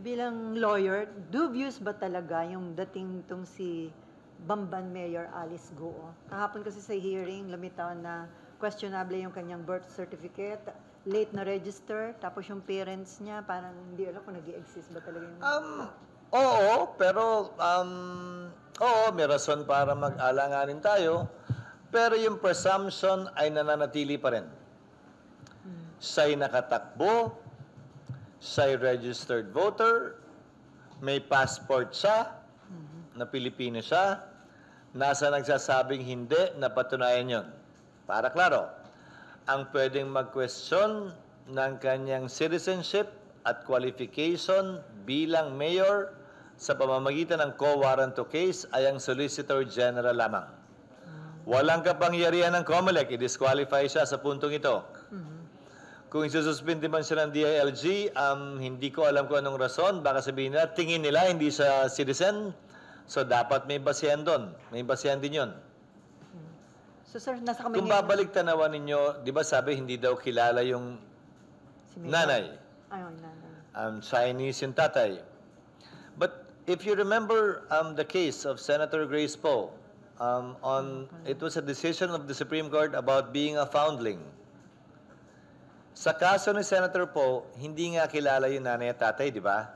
Bilang lawyer, dubious ba talaga yung dating tong si Bamban Mayor Alice Guo? Kahapon kasi sa hearing, lumitaw na questionable yung kanyang birth certificate, late na register, tapos yung parents niya, parang hindi alam kung nag-i-exist ba talaga yung... Oo, pero oo, may rason para mag-alanganin tayo. Pero yung presumption ay nananatili pa rin. Siya'y nakatakbo, siya'y registered voter, may passport siya, na Pilipino siya, nasa nagsasabing hindi, napatunayan yon. Para klaro, ang pwedeng mag-question ng kanyang citizenship at qualification bilang mayor sa pamamagitan ng co-warranto case ay ang Solicitor General lamang. Walang kapangyarihan ng COMELEC, i-disqualify siya sa puntong ito. Kung isususpindi man siya ng DILG, hindi ko alam kung anong rason. Baka sabihin nila, tingin nila hindi siya citizen, so dapat may basihan doon. May basihan din yun. So sir, nasa kami Kung babalik tanawan ninyo, di ba sabi hindi daw kilala yung si Mayor. nanay? Ay, nanay. Chinese yung tatay. But if you remember the case of Senator Grace Poe, it was a decision of the Supreme Court about being a foundling. Sa kaso ni Senator Poe, hindi nga kilala yung nanay at tatay, di ba?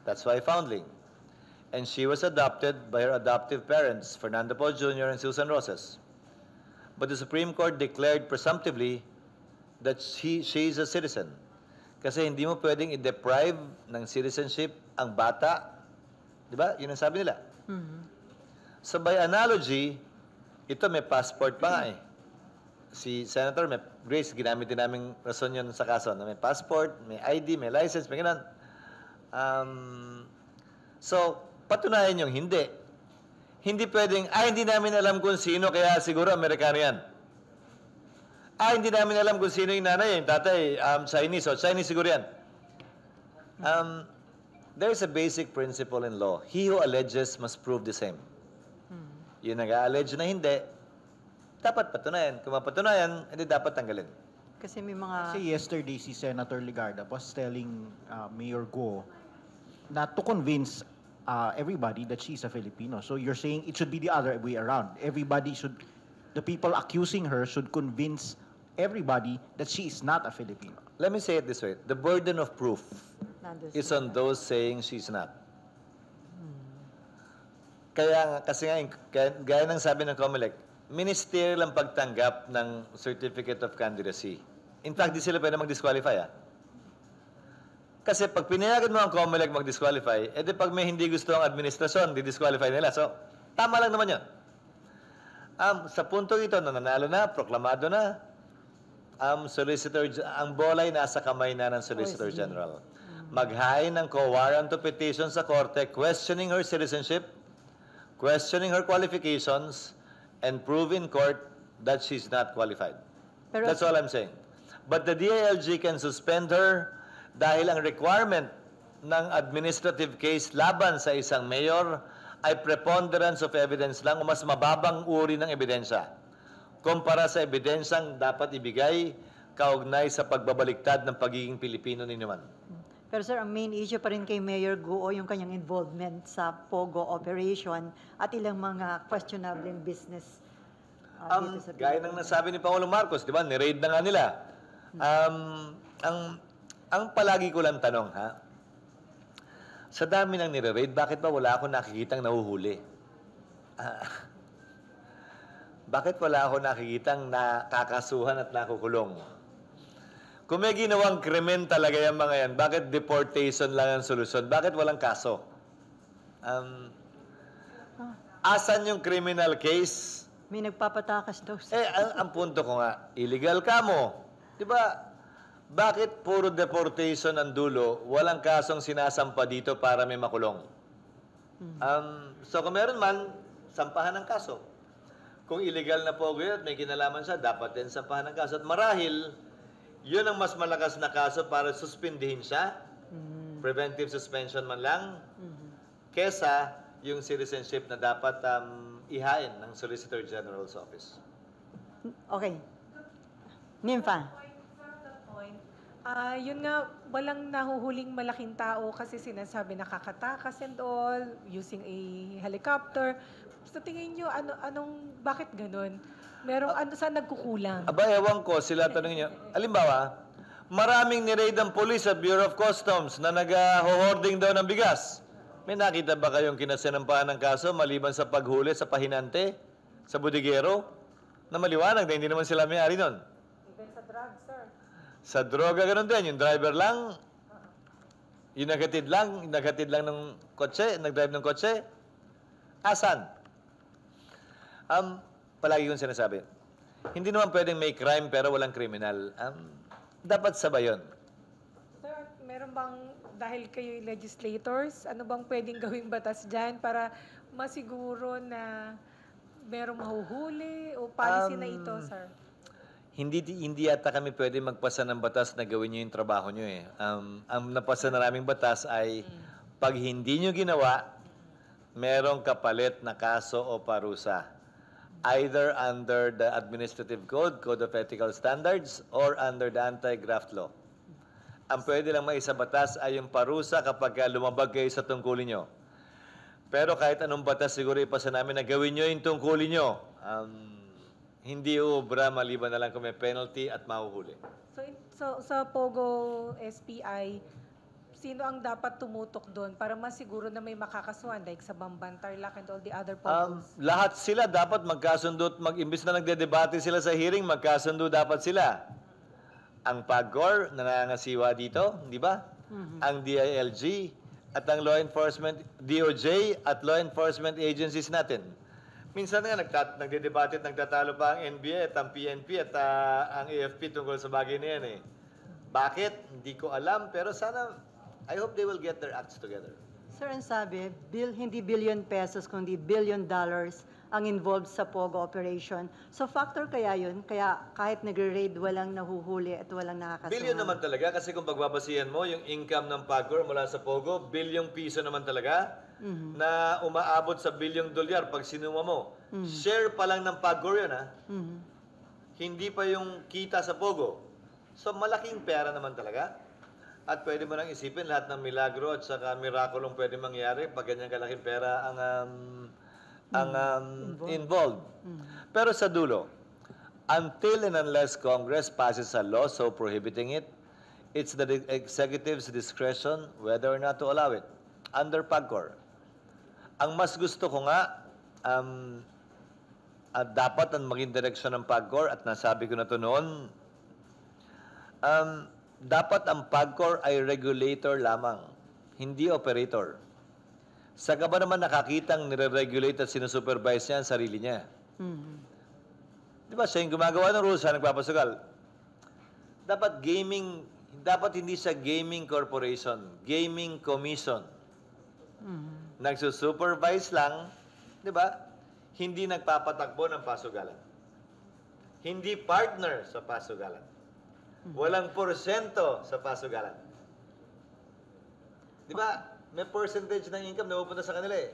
That's why foundling. And she was adopted by her adoptive parents, Fernando Poe Jr. and Susan Roses. But the Supreme Court declared presumptively that she is a citizen. Kasi hindi mo pwedeng i-deprive ng citizenship ang bata. Di ba? Yun ang sabi nila. So by analogy, ito may passport pa nga eh. Si Senator Grace, ginamit din namin rason yun sa kaso. Na may passport, may ID, may license, may ganun. So, patunayan yung hindi. Hindi pwedeng, hindi namin alam kung sino, kaya siguro Amerikano yan. Hindi namin alam kung sino yung nanay, yung tatay, Chinese, o Chinese siguro yan. There is a basic principle in law. He who alleges must prove the same. Yung nag-allege na hindi, dapat patunayan. Kung mapatunayan, hindi dapat tanggalin. Kasi may mga... Kasi yesterday, si Senator Ligarda was telling Mayor Go not to convince everybody that she's a Filipino. So you're saying it should be the other way around. The people accusing her should convince everybody that she is not a Filipino. Let me say it this way. The burden of proof is on those saying she's not. Kaya kasi nga, gaya ng sabi ng COMELEC, ministerial ang pagtanggap ng Certificate of Candidacy. In fact, di sila pwede mag-disqualify. Kasi pag pinayagan mo ang COMELEC mag-disqualify, edi pag may hindi gusto ang administrasyon, di-disqualify nila. So, tama lang naman yun. Sa punto ito, nanalo na, proklamado na, ang bolay nasa kamay na ng Solicitor General. Mag-hain ng co-warranto petition sa korte, questioning her citizenship, questioning her qualifications, and prove in court that she's not qualified. That's all I'm saying. But the DILG can suspend her dahil ang requirement ng administrative case laban sa isang mayor ay preponderance of evidence lang o mas mababang uri ng ebidensya kumpara sa ebidensyang dapat ibigay kaugnay sa pagbabaliktad ng pagiging Pilipino ni naman. Pero sir, ang main issue pa rin kay Mayor Guo yung kanyang involvement sa POGO operation at ilang mga questionable business dito sa Gaya ng nasabi ni Pangulong Marcos, di ba? Ni-raid na nga nila. Ang palagi ko lang tanong, sa dami ng nire-raid, bakit ba wala akong nakikitang nahuhuli? Bakit wala akong nakikitang nakakasuhan at nakukulong? Kung may ginawang krimen talaga yung mga yan, bakit deportation lang ang solusyon? Bakit walang kaso? Asan yung criminal case? May nagpapatakas daw. Ang punto ko nga, illegal ka mo. Di ba? Bakit puro deportation ang dulo, walang kasong sinasampa dito para may makulong? So kung meron man, sampahan ng kaso. Kung illegal na po yun, may kinalaman siya, dapat din sampahan ng kaso. At marahil, yun ang mas malakas na kaso para suspindihin siya, preventive suspension man lang, kesa yung citizenship na dapat ihain ng Solicitor General's Office. Okay. Nympha. Yun nga, walang nahuhuling malaking tao kasi sinasabi nakakatakas and all, using a helicopter. Sa tingin nyo, bakit ganun? Saan nagkukulang? Aba, ewan ko, sila tanongin niyo. Halimbawa, maraming nireid ang police sa Bureau of Customs na nag-hoarding daw ng bigas. May nakita ba kayong kinasinampahan ng kaso maliban sa paghuli sa pahinante, sa budigero, na maliwanag na hindi naman sila may-ari nun? Even sa drugs, sir. Sa droga, ganun din. Yung driver lang, yung nagatid lang ng kotse, nag-drive ng kotse. Asan? Palagi kong sinasabi, hindi naman pwedeng may crime pero walang kriminal. Dapat sabay yun. Sir, meron bang, dahil kayo legislators, ano bang pwedeng gawing batas dyan para masiguro na merong mahuhuli o policy na ito, sir? Hindi yata kami pwede magpasa ng batas na gawin nyo yung trabaho nyo eh. Ang napasa na naming batas ay pag hindi nyo ginawa, merong kapalit na kaso o parusa. Either under the Administrative Code, Code of Ethical Standards, or under the Anti-Graft Law. Ang pwede lang maisa batas ay yung parusa kapag lumabag kayo sa tungkulin nyo. Pero kahit anong batas siguro ipasa namin na gawin nyo yung tungkulin nyo, hindi uubra maliban na lang kung may penalty at mahuhuli. So sa Pogo SPI, sino ang dapat tumutok doon para masiguro na may makakasuhan like sa Bamban, Tarlac, and all the other Pogos? Lahat sila dapat magkasundo at imbis na nagdedebate sila sa hearing, magkasundo dapat sila. Ang PAGCOR na nangangasiwa dito, di ba? Ang DILG at ang law enforcement, DOJ at law enforcement agencies natin. Minsan nga nagdedebate at nagtatalo pa ang NBI at ang PNP at ang AFP tungkol sa bagay na yan eh. Bakit? Hindi ko alam, pero sana I hope they will get their acts together. Sir, ang sabi, hindi billion pesos, kundi $billion ang involved sa POGO operation. So factor kaya yun? Kaya kahit nagre-raid, walang nahuhuli at walang nakakasuhan? Billion naman talaga kasi kung pagbabasihan mo, yung income ng PAGCOR mula sa POGO, bilyong piso naman talaga na umaabot sa $1 billion pag sinuma mo. Share pa lang ng PAGCOR yun, ha? Hindi pa yung kita sa POGO. So malaking pera naman talaga. At pwede mo nang isipin lahat ng milagro at saka mirakulong pwede mangyari pag ganyan kalaking pera ang involved. Pero sa dulo, until and unless Congress passes a law so prohibiting it, it's the executive's discretion whether or not to allow it under PAGCOR. Ang mas gusto ko nga, dapat ang maging direksyon ng PAGCOR at nasabi ko na to noon, dapat ang PAGCOR ay regulator lamang, hindi operator. Saka ba naman nakakitang nire-regulate at sinusupervise niya ang sarili niya? Di ba siya yung gumagawa ng rules, siya nagpapasugal. Dapat hindi siya gaming corporation, gaming commission. Nagsusupervise lang, di ba? Hindi nagpapatakbo ng pasugalan. Hindi partner sa pasugalan. Walang porsyento sa pasugalan. Di ba? May percentage ng income na pupunta sa kanila eh.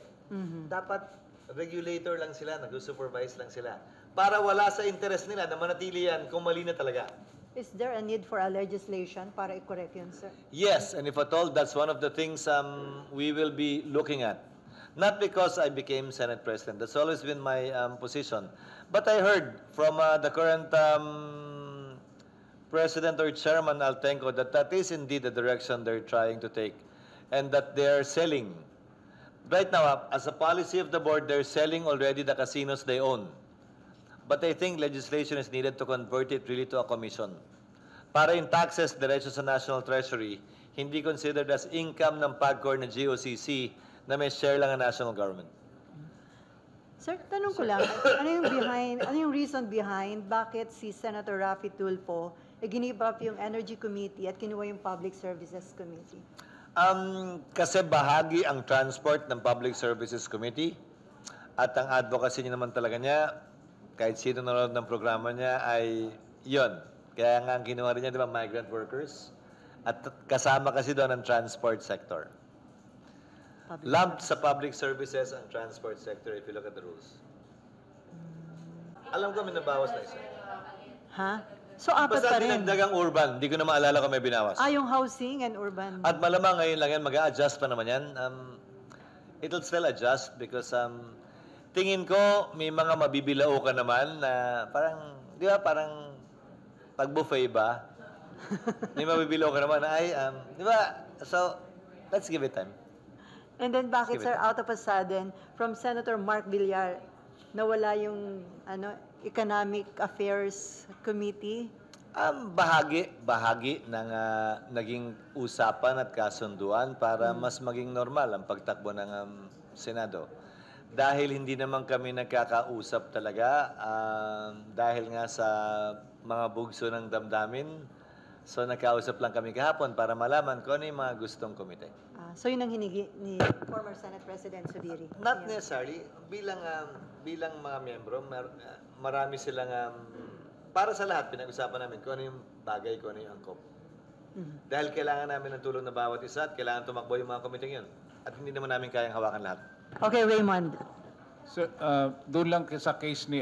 Dapat regulator lang sila, nag-supervise lang sila. Para wala sa interest nila na manatili yan kung mali na talaga. Is there a need for a legislation para i-correct yun, sir? Yes, and if at all, that's one of the things we will be looking at. Not because I became Senate President. That's always been my position. But I heard from the current President or Chairman Altenco that is indeed the direction they're trying to take and that they're selling. Right now, as a policy of the board, they're selling already the casinos they own. But I think legislation is needed to convert it really to a commission. Para yung taxes diretso sa National Treasury, hindi considered as income ng PAGCOR na GOCC na may share lang ang national government. Sir, tanong ko lang, ano yung reason behind bakit si Senator Raffy Tulfo give up yung Energy Committee at kinuha yung Public Services Committee? Kasi bahagi ang transport ng Public Services Committee at ang advocacy niya naman talaga niya, kahit sino nanonood ng programa niya ay yon. Kaya nga ang kinuha rin niya, di ba, migrant workers. At kasama kasi doon ang transport sector. Lumped sa public services ang transport sector if you look at the rules. Alam ko may nabawas na isa. Ha? So, apat Basta pa rin. dinagdag ang urban, hindi ko na maalala kung may binawas. Yung housing and urban. At malamang ngayon lang yan, mag-a-adjust pa naman yan. It'll still adjust because tingin ko may mga mabibilao ka naman na parang, di ba, parang pag-buffet ba? May mabibilao ka naman na di ba? So, let's give it time. And then bakit, Give sir, it. out of a sudden, from Senator Mark Villar, nawala yung Economic Affairs Committee? Bahagi ng naging usapan at kasunduan para mas maging normal ang pagtakbo ng Senado. Dahil hindi naman kami nagkakausap talaga, dahil nga sa mga bugso ng damdamin, so nagkausap lang kami kahapon para malaman kung ano yung mga gustong komite. So yun ang hinigi ni former Senate President Zubiri. Not Yeah. necessarily. Bilang mga miyembro, marami silang, para sa lahat, pinag-usapan namin kung ano yung bagay, kung ano yung angkop. Dahil kailangan namin ng tulong na bawat isa at kailangan tumakbo yung mga komiteng yun. At hindi naman namin kayang hawakan lahat. Okay, Raymond. Sir, doon lang sa case ni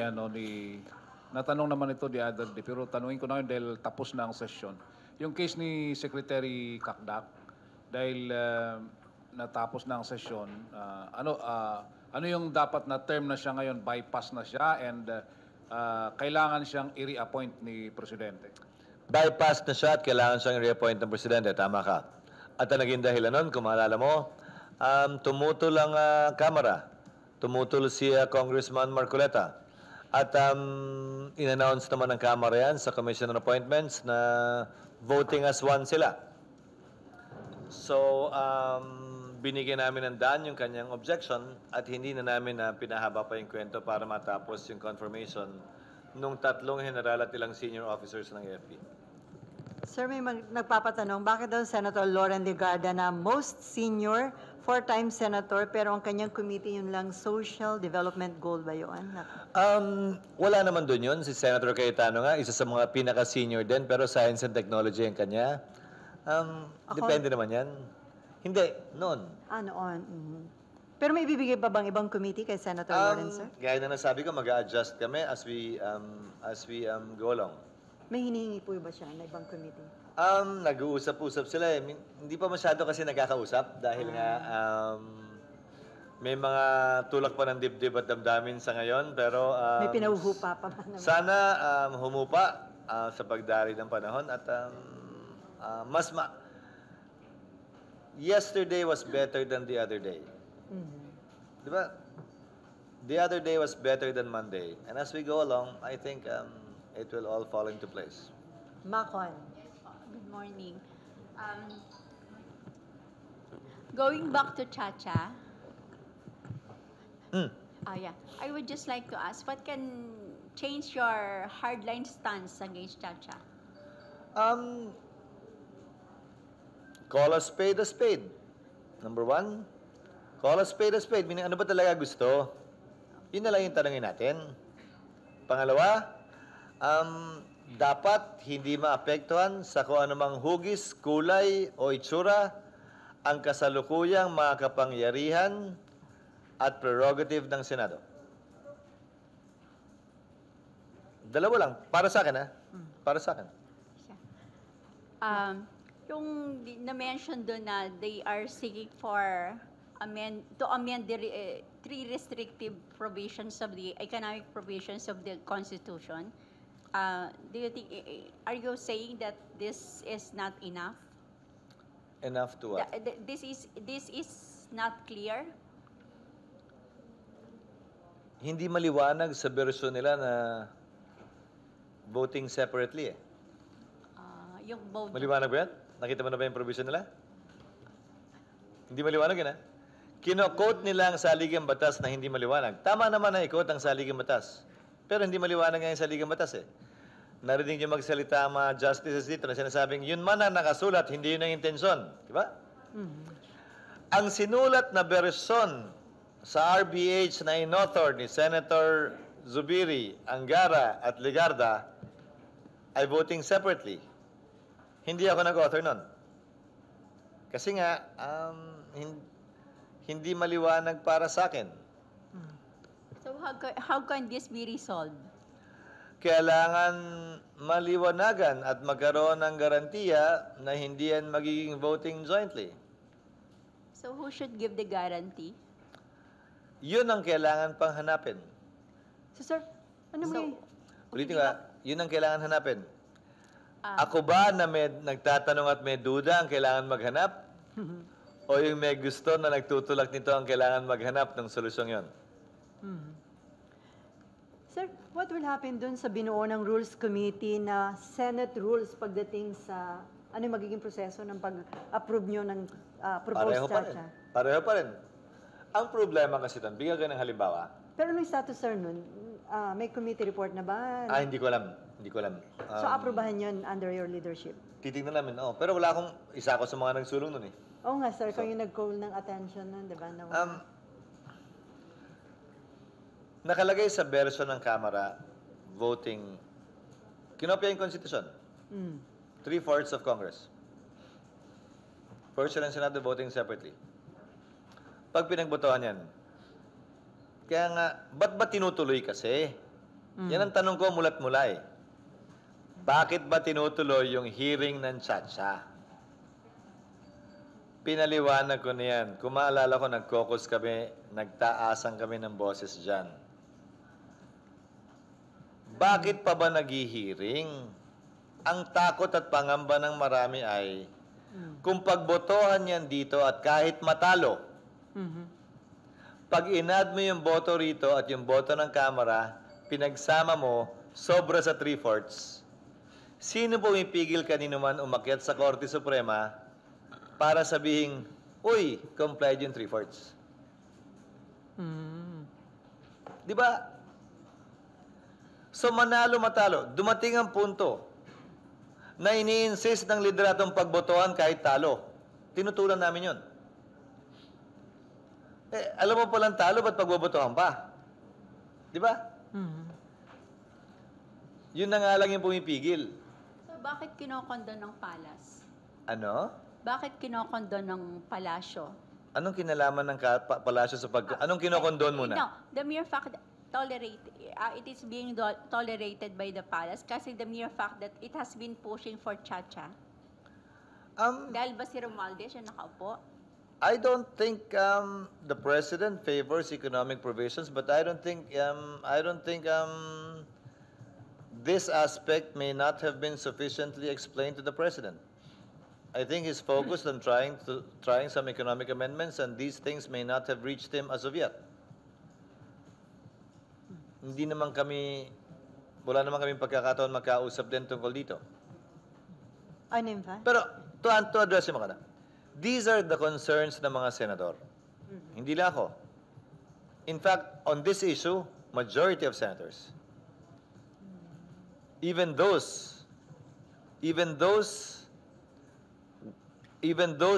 natanong naman ito the other day, pero tanungin ko na yun dahil tapos na ang session. Yung case ni Secretary Kakdak, dahil natapos na ang session, ano yung dapat na term na siya ngayon, bypass na siya, and kailangan siyang i-reappoint ni Presidente? Bypass na siya at kailangan siyang i-reappoint ng Presidente. Tama ka. At ang naging dahilan nun, kung maalala mo, tumutol ang Kamara. Tumutol si Congressman Marcoleta. At in-announce naman ng Kamara yan sa Commission on Appointments na voting as one sila. So, binigyan namin ng daan yung kanyang objection at hindi na namin pinahaba pa yung kwento para matapos yung confirmation nung tatlong general at ilang senior officers ng AFP. Sir, may nagpapatanong, bakit daw Senator Lauren Legarda na most senior, 4-time senator, pero ang kanyang committee yun lang social development goal ba yun? Wala naman doon yun. Si Senator Cayetano nga, isa sa mga pinaka-senior din, pero science and technology ang kanya. Depende naman yan. Hindi, noon. Noon. Pero may ibibigay pa bang ibang committee kay Senator Lauren, sir? Gaya na nasabi ko, mag-a-adjust kami as we go along. May hinihingi po ba siya na ibang committee? Nag-uusap-usap sila eh. Hindi pa masyado kasi nagkakausap dahil nga may mga tulak pa ng dibdib at damdamin sa ngayon, pero May pinauhupa pa man naman. sana humupa sa pagdari ng panahon at yesterday was better than the other day. Di ba? The other day was better than Monday. And as we go along, I think it will all fall into place. Macon. Good morning. Going back to Chacha, yeah, I would just like to ask, what can change your hardline stance against Chacha? Call a spade a spade. Number one, call a spade a spade. Meaning, ano ba talaga gusto? Yun na lang yung tanongin natin. Pangalawa, dapat hindi maapektuhan sa kung anumang hugis, kulay o itsura ang kasalukuyang mga kapangyarihan at prerogative ng Senado. Dalawa lang. Para sa akin, ha? Para sa akin. Yung na-mention doon na they are seeking for to amend the three restrictive provisions of the economic provisions of the Constitution. Do you think, are you saying that this is not enough? Enough to what? This is not clear? Hindi maliwanag sa version nila na voting separately eh. Yung vote. Maliwanag ba yan? Nakita mo na ba yung provision nila? Hindi maliwanag yun, ha? Kino-quote nila ang saligang batas na hindi maliwanag. Tama naman na i-quote ang saligang batas. Pero hindi maliwanag nga yung saligang batas, eh. Narinig niyo magsalita ang mga justices dito na sinasabing, yun man ang nakasulat, hindi yun ang intensyon. Di ba? Ang sinulat na version sa RBH na in-author ni Senator Zubiri, Angara at Legarda ay voting separately. Hindi ako nag-author nun. Kasi nga, hindi maliwanag para sa akin. So how can this be resolved? kailangan maliwanagan at magkaroon ng garantiya na hindi yan magiging voting jointly. So who should give the guarantee? Yun ang kailangan pang hanapin. So, sir, ano So, may... Ulitin ko, yun ang kailangan hanapin. Ah. Ako ba na may nagtatanong at may duda ang kailangan maghanap? O yung may gusto na nagtutulak nito ang kailangan maghanap ng solusyon yon? Sir, what will happen dun sa binuo ng Rules Committee na Senate rules pagdating sa ano yung magiging proseso ng pag-approve nyo ng proposed Pareho pa rin. Chacha? Pareho pa rin. Ang problema kasi doon, bigyan ko ng halimbawa. Pero anong status, sir, nun? May committee report na ba? Hindi ko alam. Hindi ko alam. So, aprobahan yun under your leadership? Titignan namin, Pero wala akong, isa ako sa mga nagsulong nun eh. Oo nga, sir. Kayo yung nag-call ng attention nun, di ba? Nakalagay sa version ng Kamara, voting, kinopya yung Constitution. 3/4 of Congress. First and Senado voting separately. Pag pinagbotohan yan, kaya nga, ba't ba tinutuloy kasi? Yan ang tanong ko mulat mula eh. Bakit ba tinutuloy yung hearing ng Chacha? Pinaliwanag ko na yan. Kung maalala ko, nag-caucus kami, nagtaasan kami ng boses dyan. Bakit pa ba nag-hearing? Ang takot at pangamba ng marami ay, kung pagbotohan yan dito at kahit matalo, pag inad mo yung boto rito at yung boto ng Kamara, pinagsama mo, sobra sa 3/4, sino pumipigil kanino man umakyat sa Korte Suprema para sabihin, uy, complied yung 3/4? Di ba? So manalo matalo, dumating ang punto na ini-insist ng lideratong pagbotohan kahit talo. Tinutulan namin yun. Alam mo palang talo, ba't pagbobotohan pa? Di ba? Yun na nga lang yung pumipigil. So bakit kinokondon ng palas? Ano? Bakit kinokondon ng palasyo? Anong kinalaman ng palasyo sa Anong kinokondon muna? No, the mere fact that it is being tolerated by the palace kasi the mere fact that it has been pushing for Chacha. Dahil ba si Romualdez yung nakaupo? I don't think the president favors economic provisions, but I don't think this aspect may not have been sufficiently explained to the president. I think he's focused on trying some economic amendments, and these things may not have reached him as of yet. Wala naman kami pagkakataon magkausap din tungkol dito. Ano yun ba? Pero, to address yung mga these are the concerns ng mga senador. Hindi lang ako. In fact, on this issue, majority of senators, even those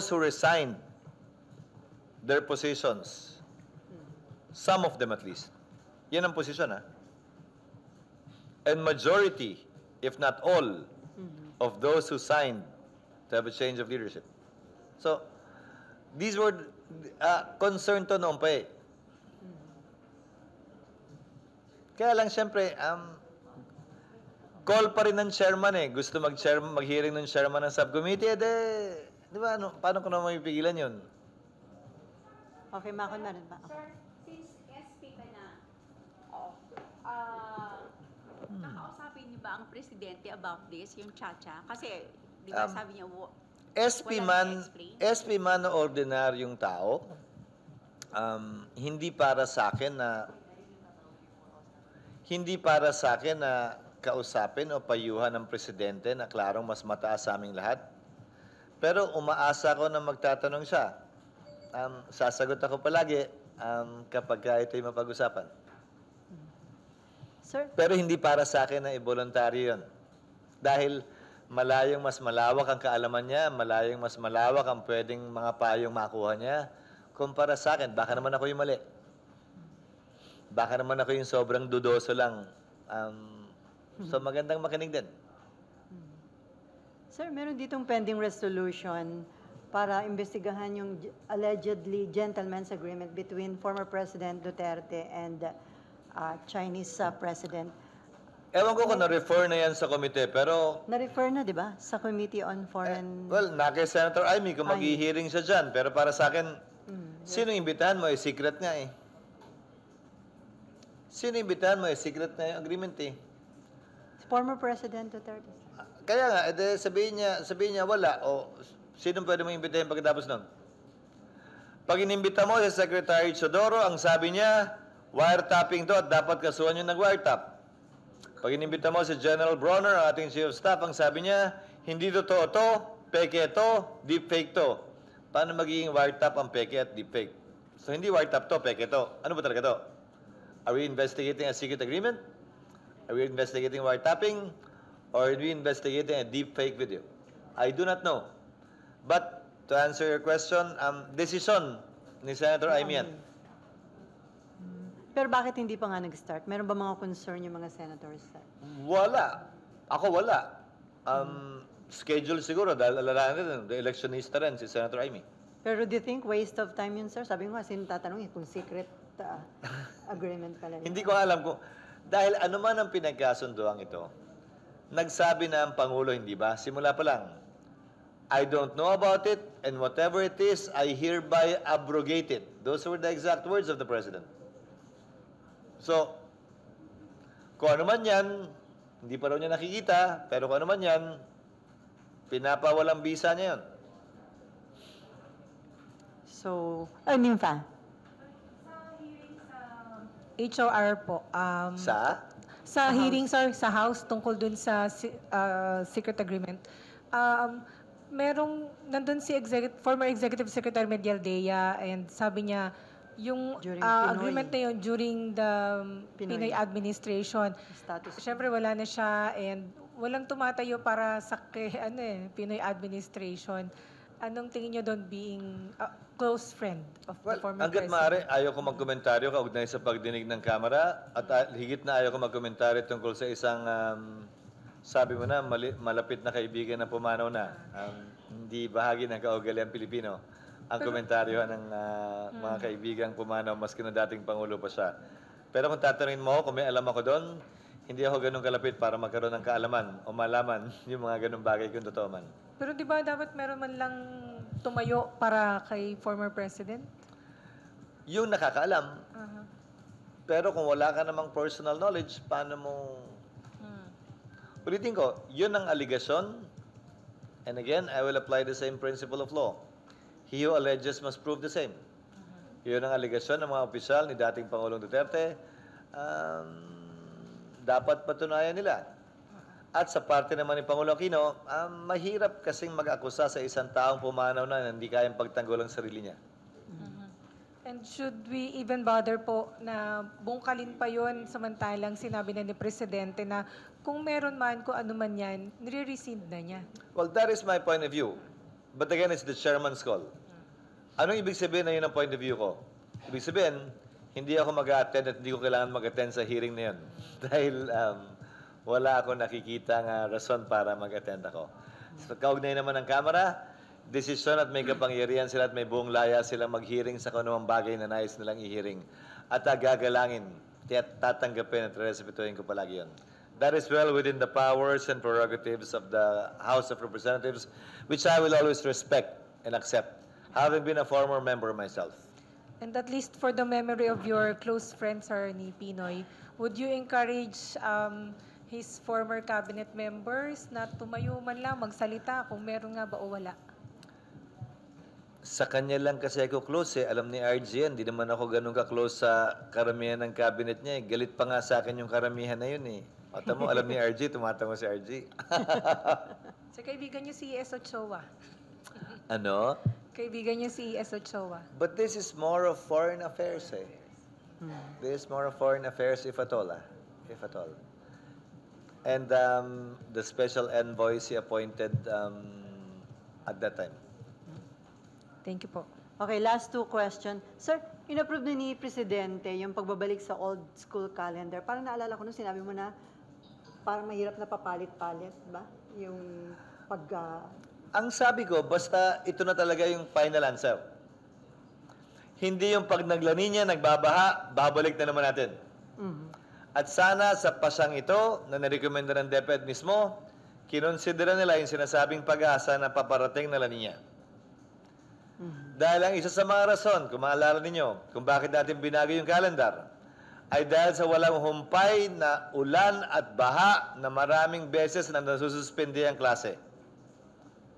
who resigned their positions, some of them at least, yan ang posisyon, ha? And majority, if not all, of those who signed to have a change of leadership. So, these were concern to noon pa eh. Kaya lang, siyempre, call pa rin ng chairman eh. Gusto mag-hearing ng chairman ng subcommittee, di ba, paano ko naman mapipigilan yun? Okay, Makon na rin ba? Sir, since SP ka na, nakausapin niyo ba ang presidente about this, yung Chacha? Kasi, di ba sabi niya, SP man na ordinaryong tao, hindi para sa akin na kausapin o payuhan ng presidente na klarong mas mataas sa aming lahat. Pero umaasa ko na magtatanong siya. Sasagot ako palagi kapag ito'y mapag-usapan. Sir? Pero hindi para sa akin na i-voluntaryo yun. Dahil malayong mas malawak ang kaalaman niya, malayong mas malawak ang pwedeng mga payong makuha niya. Kumpara sa akin, baka naman ako yung mali. Baka naman ako yung sobrang dudoso lang. So magandang makinig din. Sir, meron ditong pending resolution para investigahan yung allegedly gentleman's agreement between former President Duterte and Chinese President. Ewan ko kung na-refer na yan sa komite, pero Na-refer na, di ba? Sa Committee on Foreign... well, na kay Senator Amy kung mag-hearing siya dyan. Pero para sa akin, sino imbitahan mo? Secret nga eh. Sino imbitahan mo? Secret na yung agreement eh. Former President Duterte. Kaya nga, sabihin niya wala. O sino pwede mo imbitahin pagkatapos nun? Pag inimbita mo si Secretary Chodoro, ang sabi niya, wiretapping to at dapat kasuhan yung nag-wiretap. Pag inimbita mo si General Bronner, ang ating Chief of Staff, ang sabi niya, hindi totoo to, peke to, deepfake to. Paano magiging wiretap ang peke at deepfake? So hindi wiretap to, peke to. Ano ba talaga to? Are we investigating a secret agreement? Are we investigating wiretapping? Or are we investigating a deepfake video? I do not know. But to answer your question, decision ni Senator Amy yan. Pero bakit hindi pa nga nag-start? Meron ba mga concern yung mga senators? Wala. Ako wala. Schedule siguro dahil alalahanin the electionista rin si Senator Amy. Pero do you think waste of time yun, sir? Sabi ko nga, tatanungin kung secret agreement pala. Hindi ko alam kung, dahil ano man ang pinagkasunduan ito, nagsabi na ang Pangulo, hindi ba? Simula pa lang. I don't know about it, and whatever it is, I hereby abrogate it. Those were the exact words of the President. So, kung ano man yan, hindi pa raw niya nakikita, pero kung ano man yan, pinapawalang bisa niya yun. So, Ninfa. HOR po. Sa hearing, sir, sa House tungkol dun sa secret agreement, nandun si former Executive Secretary Medial Dea and sabi niya, yung During Pinoy. agreement na yun during the Pinoy. Pinoy administration, Status. syempre wala na siya and walang tumatayo para sa Pinoy administration. Anong tingin niyo doon being a close friend of the Well, former hanggat president? maaari, ayaw ko magkomentaryo kaugnay sa pagdinig ng Kamara at higit na ayaw ko magkomentaryo tungkol sa isang, sabi mo na, malapit na kaibigan na pumanaw na. Hindi bahagi ng kaugalian Pilipino ang komentaryo ng mga kaibigang pumanaw maski na dating Pangulo pa siya. Pero kung tatanungin mo kung may alam ako doon, hindi ako ganun kalapit para magkaroon ng kaalaman o malaman yung mga ganung bagay kung totoo man. Pero di ba dapat meron man lang tumayo para kay former president? Yung nakakaalam, Aha. pero kung wala ka namang personal knowledge, paano mo... Ulitin ko, yun ang aligasyon. And again, I will apply the same principle of law. He who alleges must prove the same. Yun ang aligasyon ng mga opisyal ni dating Pangulong Duterte. Dapat patunayan nila. At sa parte naman ni Pangulo Aquino, mahirap kasing mag-akusa sa isang taong pumanaw na hindi kayang pagtanggol ang sarili niya. And should we even bother po na bungkalin pa yon samantalang sinabi na ni Presidente na kung meron man, kung ano man yan, nire-rescind na niya? Well, that is my point of view. But again, it's the chairman's call. Anong ibig sabihin na yun ang point of view ko? Ibig sabihin, hindi ako mag-attend at hindi ko kailangan mag-attend sa hearing na yun. Dahil wala ako nakikita nga rason para mag-attend ako. So, kaugnay naman ng Kamara, desisyon at may kapangyarihan sila at may buong laya silang mag-hearing sa kung anumang bagay na nais nilang i-hearing. At gagalangin, tatanggapin at respetuhin ko palagi yun. That is well within the powers and prerogatives of the House of Representatives, which I will always respect and accept, having been a former member myself. And at least for the memory of your close friend, Sir, ni Pinoy, would you encourage his former cabinet members na tumayo man lang, magsalita kung meron nga ba o wala? Sa kanya lang kasi ako close eh. Alam ni RG yan, di naman ako ganun ka-close sa karamihan ng cabinet niya eh. Galit pa nga sa akin yung karamihan na yun eh. O tamo, alam ni RG, tumatango si RG. So, kaibigan niyo si E.S. Ochoa. Ano? Kaibigan niyo si E.S. Ochoa. But this is more of foreign affairs eh. This is more of foreign affairs if at all. If at all. And the special envoy he appointed at that time. Thank you po. Okay, last two question. Sir, in-approve na ni Presidente yung pagbabalik sa old school calendar. Parang naalala ko nung sinabi mo na parang mahirap na papalit-palit, ba? Yung Ang sabi ko, basta ito na talaga yung final answer. Hindi yung pag naglaninya, nagbabaha, babalik na naman natin. At sana sa pasang ito na nirekomenda ng DepEd mismo, kinonsidera nila yung sinasabing pag-asa na paparating na La Nina. Dahil ang isa sa mga rason, kung maalala ninyo, kung bakit natin binago yung calendar, ay dahil sa walang humpay na ulan at baha na maraming beses na nasususpende ang klase.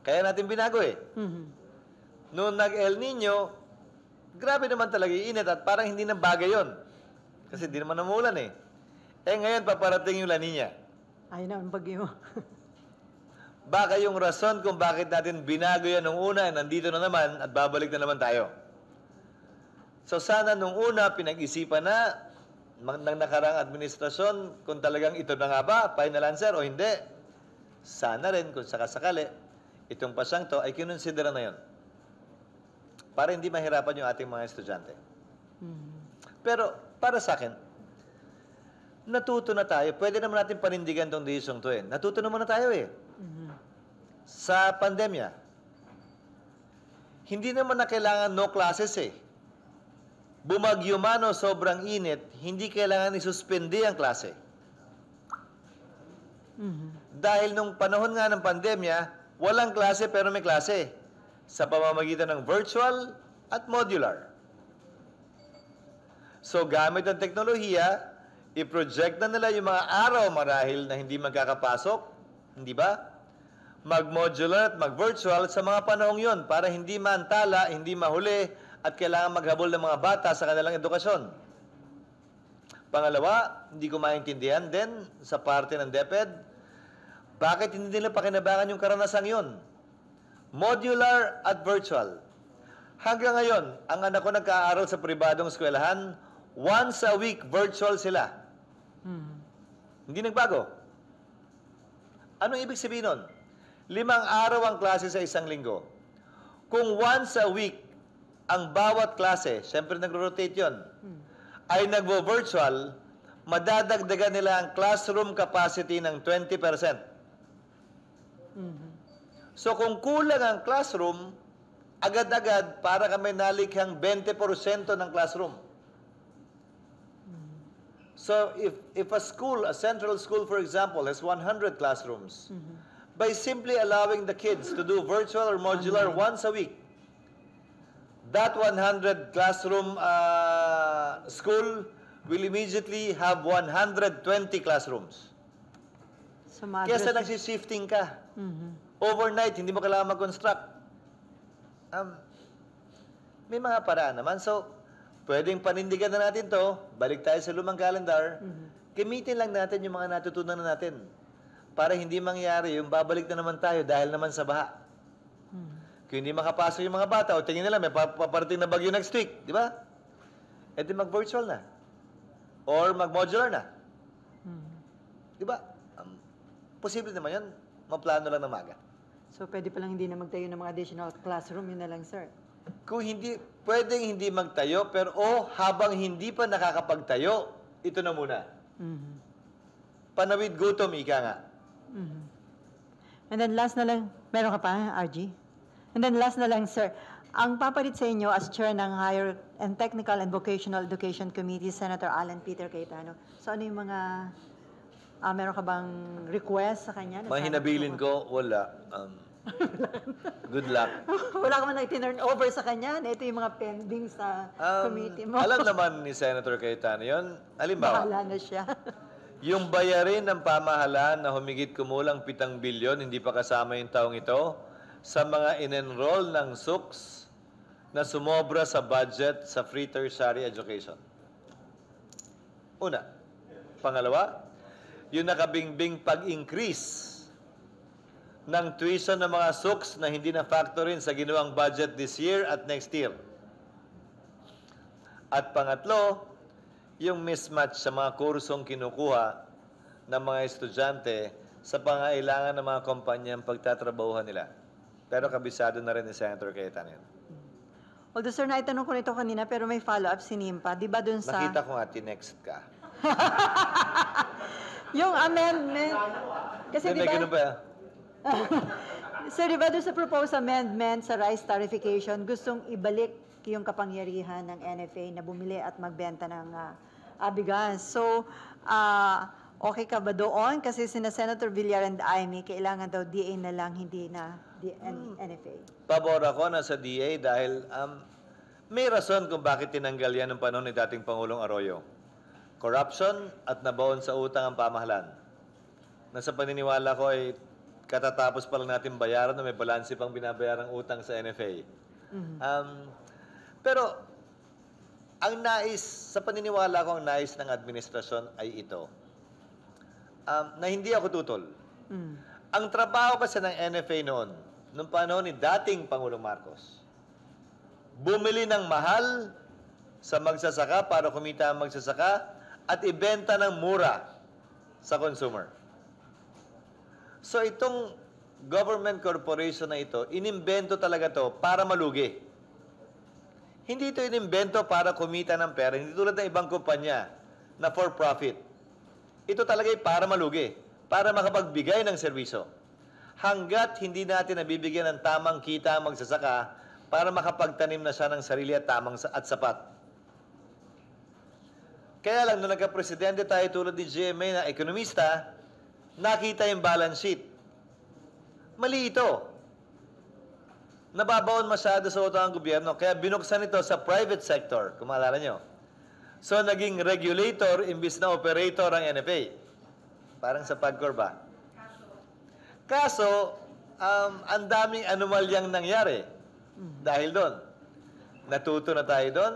Kaya natin binago eh. Noong nag-El Nino, grabe naman talaga yung init at parang hindi na bagay yun. Kasi di naman namulan eh. Ngayon paparating yung La Nina. Ayun na ang bagyo. Baka yung rason kung bakit natin binago yan nung una, nandito na naman at babalik na naman tayo. So sana nung una, pinag-isipan na ng nakarang administrasyon kung talagang ito na nga ba, final answer o hindi. Sana rin kung sakasakali, itong pasang to ay kinonsidera na yon. Para hindi mahirapan yung ating mga estudyante. Pero para sa akin, natuto na tayo. Pwede naman natin panindigan tong decision to eh. Natuto naman na tayo eh. Sa pandemya, hindi naman na kailangan no classes eh. Bumagyo man o sobrang init, hindi kailangan isuspende ang klase. Dahil nung panahon nga ng pandemya, walang klase pero may klase. Sa pamamagitan ng virtual at modular. So gamit ang teknolohiya, i-project na nila yung mga araw marahil na hindi magkakapasok, hindi ba? Mag-modular at mag-virtual sa mga panahong yon para hindi maantala, hindi mahuli, at kailangan maghabol ng mga bata sa kanilang edukasyon. Pangalawa, hindi ko maintindihan din sa parte ng DepEd, bakit hindi nila pakinabangan yung karanasang yon? Modular at virtual. Hanggang ngayon, ang anak ko nagka-aaral sa pribadong eskwelahan, once a week virtual sila. Hindi nagbago. Anong ibig sabihin nun? 5 araw ang klase sa isang linggo. Kung once a week ang bawat klase, syempre nagro-rotate yun, ay nagvo-virtual, madadagdagan nila ang classroom capacity ng 20%. So kung kulang ang classroom, agad-agad para kami nalikhang 20% ng classroom. So if a school, a central school for example, has 100 classrooms, by simply allowing the kids to do virtual or modular once a week, that 100 classroom school will immediately have 120 classrooms. So, Kesa nagsishifting ka. Overnight, hindi mo kailangan mag-construct. May mga paraan naman. So, pwedeng panindigan na natin to, balik tayo sa lumang calendar, gamitin lang natin yung mga natutunan na natin para hindi mangyari yung babalik na naman tayo dahil naman sa baha. Kung hindi makapasok yung mga bata, o tingin nila may paparating na bagyo next week, di ba? E di mag-virtual na. Or mag-modular na. Di ba? Posible naman yan. Maplano lang na maga. So, pwede palang hindi na magtayo ng mga additional classroom, yun na lang, sir. Kung hindi, pwedeng hindi magtayo, pero habang hindi pa nakakapagtayo, ito na muna. Panawid gutom, ika nga. And then last na lang, meron ka pa, RG? And then last na lang, sir, ang papalit sa inyo as chair ng Higher and Technical and Vocational Education Committee, Senator Alan Peter Cayetano. So ano yung mga, meron ka bang request sa kanya? Mga hinabilin ko, wala. Good luck. Wala ka man nag-turn over sa kanya. Ito yung mga pending sa committee mo. Alam naman ni Senator Cayetano yun. Halimbawa, Bahala na siya. yung bayarin ng pamahalaan na humigit kumulang 7 bilyon, hindi pa kasama yung taong ito, sa mga in-enroll ng SUKS na sumobra sa budget sa free tertiary education. Una. Pangalawa, yung nakabingbing pag-increase ng tuition ng mga SUKS na hindi na factor in sa ginawang budget this year at next year. At pangatlo, yung mismatch sa mga kursong kinukuha ng mga estudyante sa pangailangan ng mga kumpanyang pagtatrabahuhan nila. Pero kabisado na rin ni Senator Cayetano yun. Although, sir, naitanong ko nito kanina, pero may follow-up si Nimpa. Di ba dun sa... Nakita ko nga, next ka. Yung amendment... Kasi May di ba... ganun ba? Sir, di ba doon sa proposed amendment sa rice tarification, gustong ibalik yung kapangyarihan ng NFA na bumili at magbenta ng Abigan. So, okay ka ba doon? Kasi sina Senator Villar and Amy, kailangan daw DA na lang, hindi na NFA. Pabor ako na sa DA dahil may rason kung bakit tinanggal yan ng panahon ni dating Pangulong Arroyo. Corruption at nabaon sa utang ang pamahalaan. Nasa paniniwala ko ay katatapos pa lang natin bayaran na may balanse pang binabayarang utang sa NFA. Pero ang nais, sa paniniwala ko, ang nais ng administrasyon ay ito. Na hindi ako tutol. Ang trabaho kasi ng NFA noon, nung panahon ni dating Pangulong Marcos, bumili ng mahal sa magsasaka para kumita ang magsasaka at ibenta ng mura sa consumer. So itong government corporation na ito, inimbento talaga to para malugi. Hindi ito inimbento para kumita ng pera. Hindi tulad ng ibang kumpanya na for profit. Ito talaga ay para malugi, para makapagbigay ng serbisyo. Hanggat hindi natin nabibigyan ng tamang kita ang magsasaka para makapagtanim na siya ng sarili at tamang at sapat. Kaya lang, nung nagka-presidente tayo tulad ni GMA na ekonomista, nakita yung balance sheet. Mali ito. Nababaon masyado sa utang ng gobyerno, kaya binuksan ito sa private sector, kung maalala nyo. So, naging regulator imbis na operator ang NFA. Parang sa PAGCOR ba? Kaso, ang daming anomalyang nangyari dahil doon. Natuto na tayo doon,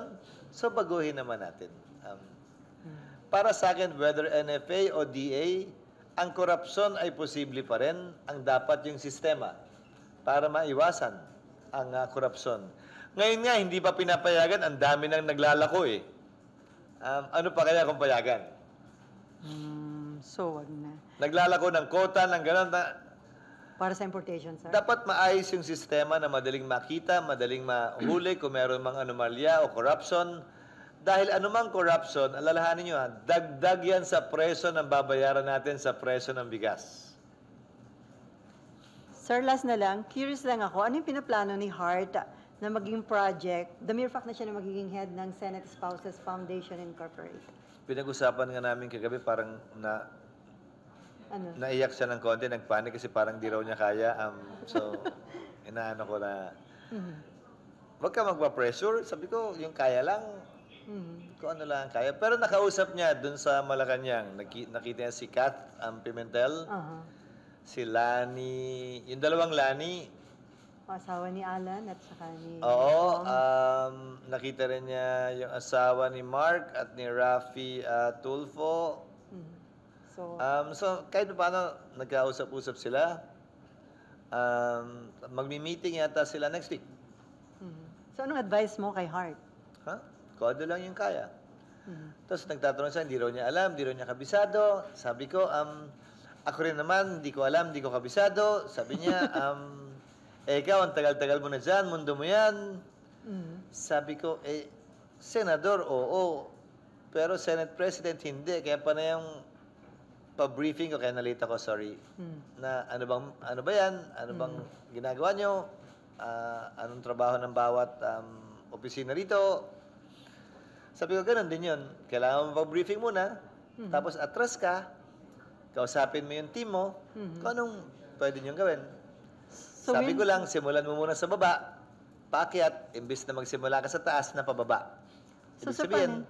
so baguhin naman natin. Para sa akin, whether NFA o DA, ang korupsyon ay posible pa rin. Ang dapat yung sistema para maiwasan ang korupsyon. Ngayon nga, hindi pa pinapayagan, ang dami nang naglalako eh. Ano pa kaya kung payagan? So, wag na. Naglalako ng kota, ng gano'n. Para sa importation, sir. Dapat maayos yung sistema na madaling makita, madaling mahuli kung meron mang anomalya o corruption. Dahil anumang corruption, alalahanin nyo dagdag yan sa presyo ng babayaran natin sa presyo ng bigas. Sir, last na lang, curious lang ako, ano yung pinaplano ni Hart na maging project, the mere fact na siya na magiging head ng Senate Spouses Foundation Incorporated? Pinag-usapan nga namin kagabi, parang naiyak siya ng konti, nagpanik kasi parang di raw niya kaya. So, inaano ko na, wag ka magpa-pressure. Sabi ko, yung kaya lang, kung ano lang kaya. Pero nakausap niya dun sa Malacanang. Nakita niya si Kat Pimentel, si Lani, yung dalawang Lani. Asawa ni Alan at saka ni... Oo, nakita rin niya yung asawa ni Mark at ni Rafi Tulfo. So kahit paano, nagkausap-usap sila. Magmi-meeting yata sila next week. So anong advice mo kay Hart? Kodo lang yung kaya. Tapos nagtatanong siya, hindi raw niya alam, hindi raw niya kabisado. Sabi ko, ako rin naman, hindi ko alam, hindi ko kabisado. Sabi niya, ikaw, ang tagal-tagal mo na dyan, mundo mo yan. Sabi ko, senador, oo. Pero Senate President, hindi. Kaya pa na yung pa-briefing ko, kaya nalita ko, sorry. Na ano ba yan? Ano bang ginagawa nyo? Anong trabaho ng bawat opisina rito? Sabi ko, ganun din yun. Kailangan mo pa-briefing muna. Tapos atras ka. Kausapin mo yung team mo. Kung anong pwede nyo gawin. So Sabi ko lang, simulan mo muna sa baba. Paakyat, imbis na magsimula ka sa taas na pababa. Ibig sabihin,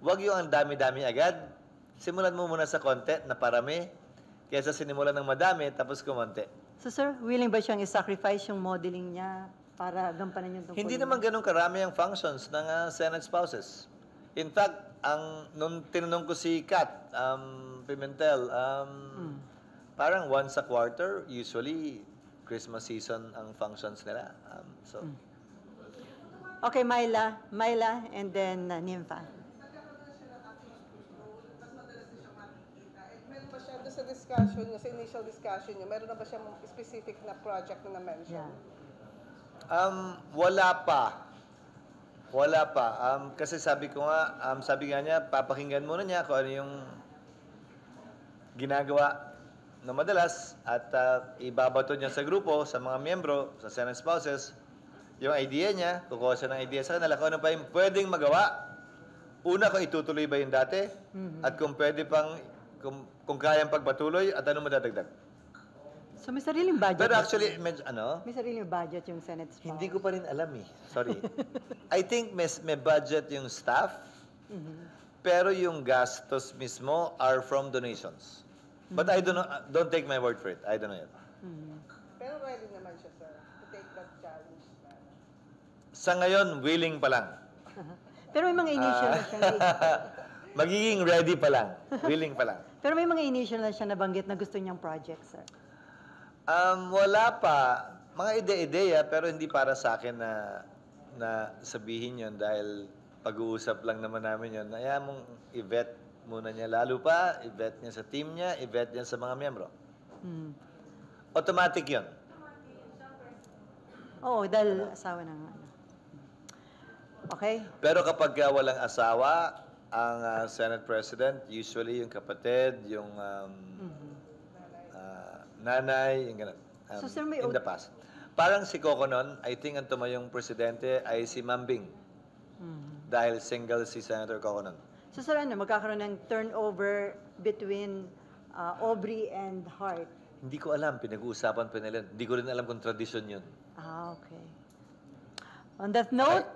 wag yung ang dami-dami agad. Simulan mo muna sa konti na parami. Kaysa sinimulan ng madami, tapos kumonti. So sir, willing ba siyang i-sacrifice yung modeling niya para gampanan yung tungkulin? Hindi naman ganun karami ang functions ng Senate spouses. In fact, nung tinanong ko si Kat Pimentel, parang once a quarter, usually Christmas season ang functions nila. Okay, Myla, and then Nympha. Meron ba siya doon sa discussion niyo, sa initial discussion niyo, meron na ba siyang specific na project na na-mention? Wala pa. Kasi sabi ko nga, sabi nga niya, papakinggan muna niya kung ano yung ginagawa na madalas at ibabato niya sa grupo, sa mga miyembro, sa Senate spouses, yung idea niya, kukuha siya ng idea sa kanila, kung ano pa yung pwedeng magawa Una, kung itutuloy ba yung dati, at kung pwede pang, kung kayang pagpatuloy, at ano madadagdag. So may sariling budget. Pero na actually, siya. May sariling budget yung Senate spouse. hindi ko pa rin alam eh. Sorry. I think may budget yung staff, pero yung gastos mismo are from donations. But I don't know, don't take my word for it. I don't know yet. Pero ready naman siya, sir, to take that challenge. Sa ngayon, willing pa lang. Pero may mga initial na siya. Magiging ready pa lang. Willing pa lang. Pero may mga initial na siya nabanggit na gusto niyang project, sir. Wala pa. Mga ide-ideya, pero hindi para sa akin na sabihin yon dahil pag-uusap lang naman namin yon. Kaya mong i-vet muna niya. Lalo pa, i-vet niya sa team niya, i-vet niya sa mga miyembro. Automatic yon. Oo, dahil asawa ng ano. Okay? Pero kapag walang asawa, ang Senate President, usually yung kapatid, yung nanay, yung ganun. So, sir, may in the past. Parang si Coco noon, I think ang tumayong presidente ay si Mambing. Dahil single si Senator Coco noon. So, sir, ano, magkakaroon ng turnover between Aubrey and Hart? Hindi ko alam, pinag-uusapan pa nila. Hindi ko rin alam kung tradisyon yun. Okay. On that note,